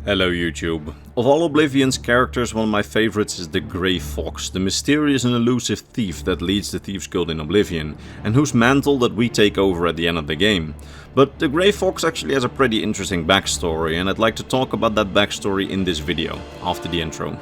Hello YouTube. Of all Oblivion's characters, one of my favorites is the Grey Fox, the mysterious and elusive thief that leads the Thieves Guild in Oblivion, and whose mantle that we take over at the end of the game. But the Grey Fox actually has a pretty interesting backstory, and I'd like to talk about that backstory in this video, after the intro.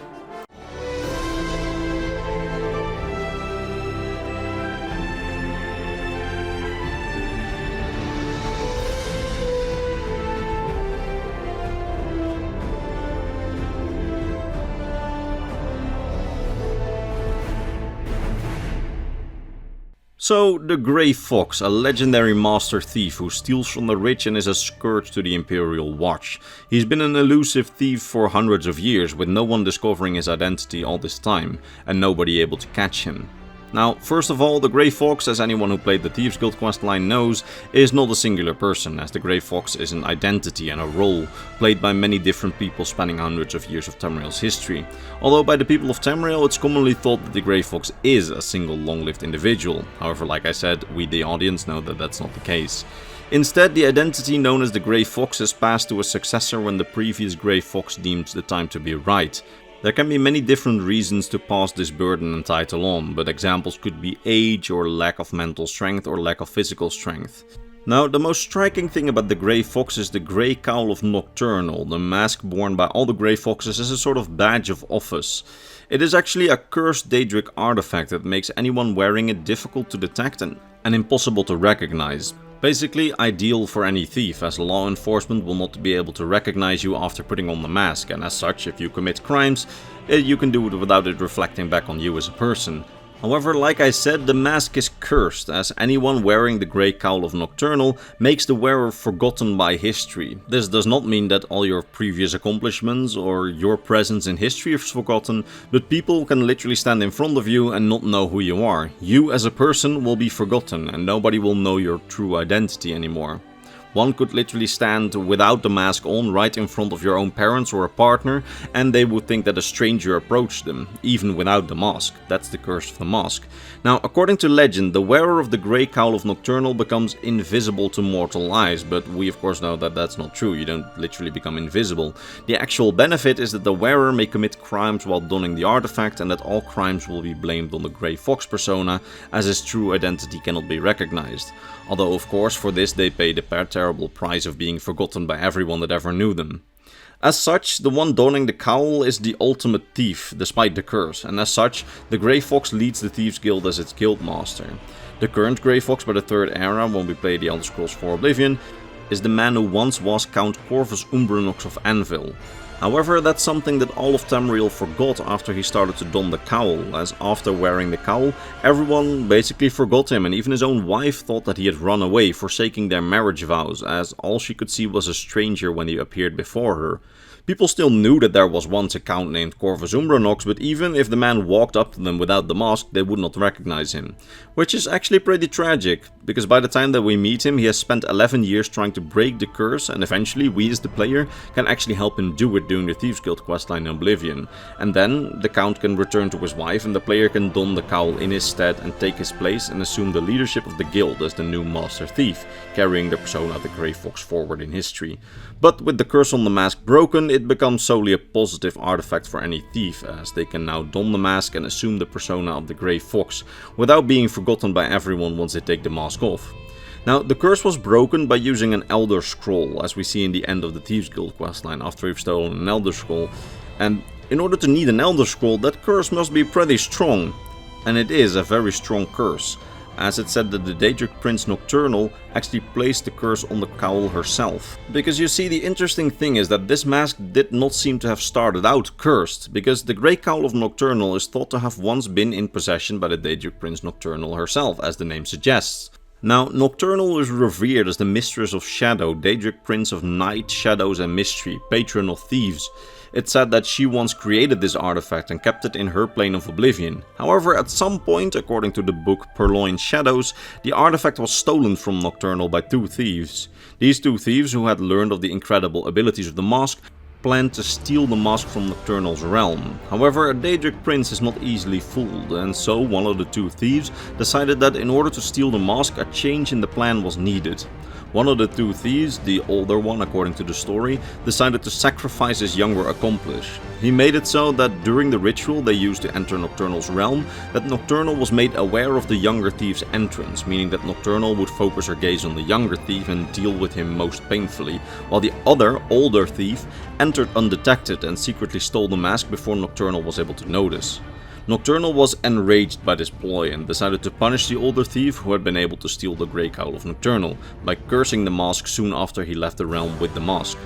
So, the Grey Fox, a legendary master thief who steals from the rich and is a scourge to the Imperial Watch. He's been an elusive thief for hundreds of years, with no one discovering his identity all this time, and nobody able to catch him. Now, first of all, the Grey Fox, as anyone who played the Thieves Guild questline knows, is not a singular person, as the Grey Fox is an identity and a role, played by many different people spanning hundreds of years of Tamriel's history. Although by the people of Tamriel it's commonly thought that the Grey Fox is a single long-lived individual. However, like I said, we the audience know that that's not the case. Instead, the identity known as the Grey Fox is passed to a successor when the previous Grey Fox deems the time to be right. There can be many different reasons to pass this burden and title on, but examples could be age or lack of mental strength or lack of physical strength. Now, the most striking thing about the Grey Fox is the Grey Cowl of Nocturnal, the mask worn by all the Grey Foxes as a sort of badge of office. It is actually a cursed Daedric artifact that makes anyone wearing it difficult to detect and impossible to recognize. Basically ideal for any thief, as law enforcement will not be able to recognize you after putting on the mask, and as such, if you commit crimes, you can do it without it reflecting back on you as a person. However, like I said, the mask is cursed, as anyone wearing the Grey Cowl of Nocturnal makes the wearer forgotten by history. This does not mean that all your previous accomplishments or your presence in history is forgotten, but people can literally stand in front of you and not know who you are. You as a person will be forgotten, and nobody will know your true identity anymore. One could literally stand without the mask on right in front of your own parents or a partner, and they would think that a stranger approached them, even without the mask. That's the curse of the mask. Now, according to legend, the wearer of the Grey Cowl of Nocturnal becomes invisible to mortal eyes, but we of course know that that's not true. You don't literally become invisible. The actual benefit is that the wearer may commit crimes while donning the artifact, and that all crimes will be blamed on the Grey Fox persona, as his true identity cannot be recognized. Although of course for this they pay the terrible price of being forgotten by everyone that ever knew them. As such, the one donning the cowl is the ultimate thief, despite the curse, and as such, the Grey Fox leads the Thieves Guild as its guildmaster. The current Grey Fox by the Third Era, when we play the Elder Scrolls IV Oblivion, is the man who once was Count Corvus Umbranox of Anvil. However, that's something that all of Tamriel forgot after he started to don the cowl, as after wearing the cowl, everyone basically forgot him, and even his own wife thought that he had run away, forsaking their marriage vows, as all she could see was a stranger when he appeared before her. People still knew that there was once a count named Corvus Umbranox, but even if the man walked up to them without the mask, they would not recognize him. Which is actually pretty tragic, because by the time that we meet him, he has spent 11 years trying to break the curse, and eventually we as the player can actually help him do it during the Thieves Guild questline in Oblivion. And then the count can return to his wife, and the player can don the cowl in his stead and take his place and assume the leadership of the guild as the new master thief, carrying the persona of the Grey Fox forward in history. But with the curse on the mask broken, it becomes solely a positive artifact for any thief, as they can now don the mask and assume the persona of the Grey Fox, without being forgotten by everyone once they take the mask off. Now, the curse was broken by using an Elder Scroll, as we see in the end of the Thieves Guild questline after we've stolen an Elder Scroll, and in order to need an Elder Scroll, that curse must be pretty strong, and it is a very strong curse, as it said that the Daedric Prince Nocturnal actually placed the curse on the cowl herself. Because you see, the interesting thing is that this mask did not seem to have started out cursed, because the Grey Cowl of Nocturnal is thought to have once been in possession by the Daedric Prince Nocturnal herself, as the name suggests. Now, Nocturnal is revered as the Mistress of Shadow, Daedric Prince of Night, Shadows and Mystery, Patron of Thieves. It's said that she once created this artifact and kept it in her plane of oblivion. However, at some point, according to the book Purloined Shadows, the artifact was stolen from Nocturnal by two thieves. These two thieves, who had learned of the incredible abilities of the mask, planned to steal the mask from Nocturnal's realm. However, a Daedric prince is not easily fooled, and so one of the two thieves decided that in order to steal the mask, a change in the plan was needed. One of the two thieves, the older one according to the story, decided to sacrifice his younger accomplice. He made it so that during the ritual they used to enter Nocturnal's realm, that Nocturnal was made aware of the younger thief's entrance, meaning that Nocturnal would focus her gaze on the younger thief and deal with him most painfully, while the other, older thief entered undetected and secretly stole the mask before Nocturnal was able to notice. Nocturnal was enraged by this ploy and decided to punish the older thief who had been able to steal the Grey Cowl of Nocturnal, by cursing the mask soon after he left the realm with the mask.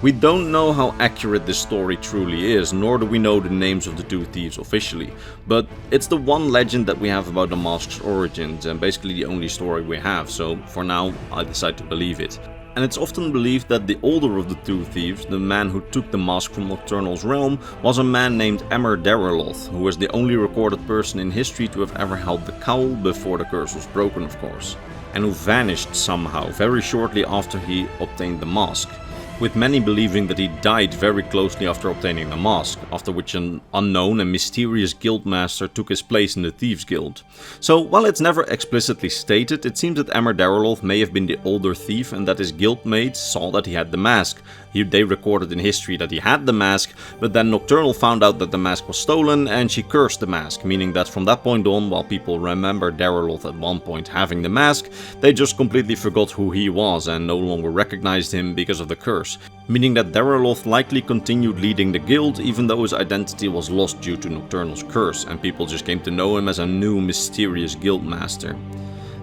We don't know how accurate this story truly is, nor do we know the names of the two thieves officially, but it's the one legend that we have about the mask's origins and basically the only story we have, so for now I decide to believe it. And it's often believed that the older of the two thieves, the man who took the mask from Nocturnal's realm, was a man named Emmer Darraloth, who was the only recorded person in history to have ever held the cowl before the curse was broken, of course, and who vanished somehow very shortly after he obtained the mask, with many believing that he died very closely after obtaining the mask, after which an unknown and mysterious guildmaster took his place in the Thieves' Guild. So while it's never explicitly stated, it seems that Emmer Darraloth may have been the older thief and that his guildmates saw that he had the mask. They recorded in history that he had the mask, but then Nocturnal found out that the mask was stolen and she cursed the mask, meaning that from that point on, while people remember Darraloth at one point having the mask, they just completely forgot who he was and no longer recognized him because of the curse, meaning that Darraloth likely continued leading the guild even though his identity was lost due to Nocturnal's curse and people just came to know him as a new mysterious guildmaster.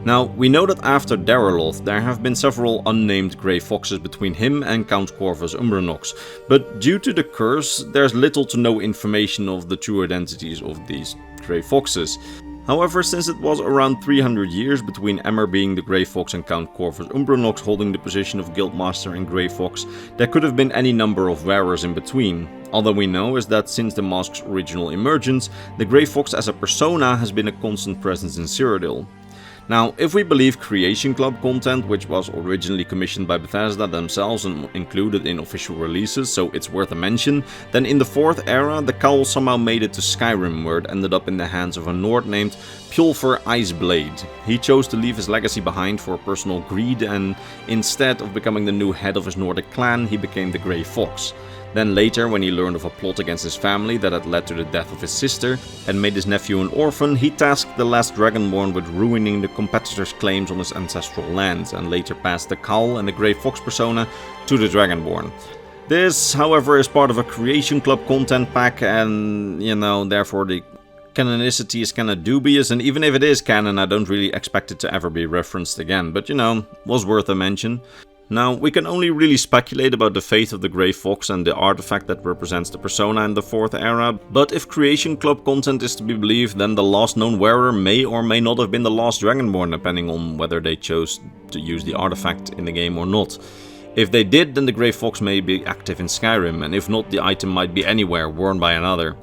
Now, we know that after Darraloth there have been several unnamed Grey Foxes between him and Count Corvus Umbranox, but due to the curse there's little to no information of the true identities of these Grey Foxes. However, since it was around 300 years between Emmer being the Grey Fox and Count Corvus Umbranox holding the position of Guildmaster and Grey Fox, there could have been any number of wearers in between. All that we know is that since the mask's original emergence, the Grey Fox as a persona has been a constant presence in Cyrodiil. Now, if we believe Creation Club content, which was originally commissioned by Bethesda themselves and included in official releases, so it's worth a mention, then in the 4th era the cowl somehow made it to Skyrim, where it ended up in the hands of a Nord named Pjolfur Iceblade. He chose to leave his legacy behind for personal greed and instead of becoming the new head of his Nordic clan, he became the Grey Fox. Then later, when he learned of a plot against his family that had led to the death of his sister and made his nephew an orphan, he tasked the last Dragonborn with ruining the competitor's claims on his ancestral lands and later passed the cowl and the Grey Fox persona to the Dragonborn. This, however, is part of a Creation Club content pack and, therefore the canonicity is kinda dubious, and even if it is canon, I don't really expect it to ever be referenced again, but was worth a mention. Now, we can only really speculate about the fate of the Grey Fox and the artifact that represents the persona in the 4th era, but if Creation Club content is to be believed, then the last known wearer may or may not have been the last Dragonborn, depending on whether they chose to use the artifact in the game or not. If they did, then the Grey Fox may be active in Skyrim, and if not, the item might be anywhere, worn by another.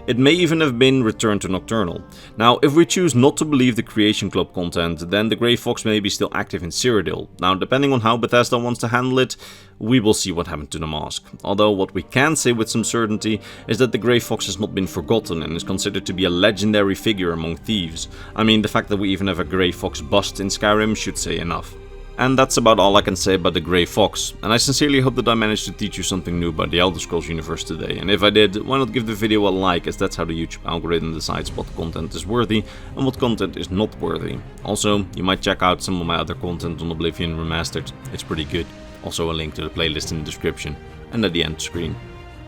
It may even have been returned to Nocturnal. Now, if we choose not to believe the Creation Club content, then the Grey Fox may be still active in Cyrodiil. Now, depending on how Bethesda wants to handle it, we will see what happened to the mask. Although what we can say with some certainty is that the Grey Fox has not been forgotten and is considered to be a legendary figure among thieves. I mean, the fact that we even have a Grey Fox bust in Skyrim should say enough. And that's about all I can say about the Grey Fox, and I sincerely hope that I managed to teach you something new about the Elder Scrolls universe today, and if I did, why not give the video a like, as that's how the YouTube algorithm decides what content is worthy and what content is not worthy. Also, you might check out some of my other content on Oblivion Remastered, it's pretty good. Also a link to the playlist in the description, and at the end screen.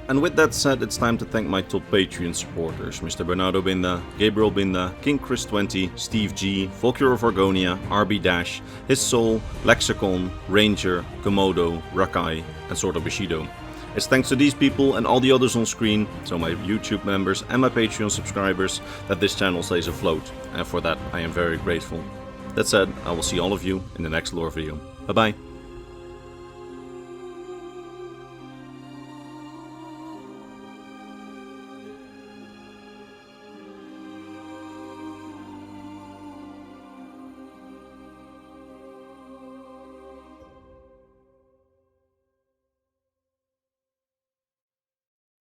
And with that said, it's time to thank my top Patreon supporters, Mr. Bernardo Binda, Gabriel Binda, King Chris 20, Steve G, Volcure of Argonia, RB Dash, His Soul, Lexicon, Ranger, Komodo, Rakai, and Sword of Bushido. It's thanks to these people and all the others on screen, so my YouTube members and my Patreon subscribers, that this channel stays afloat, and for that I am very grateful. That said, I will see all of you in the next lore video. Bye bye.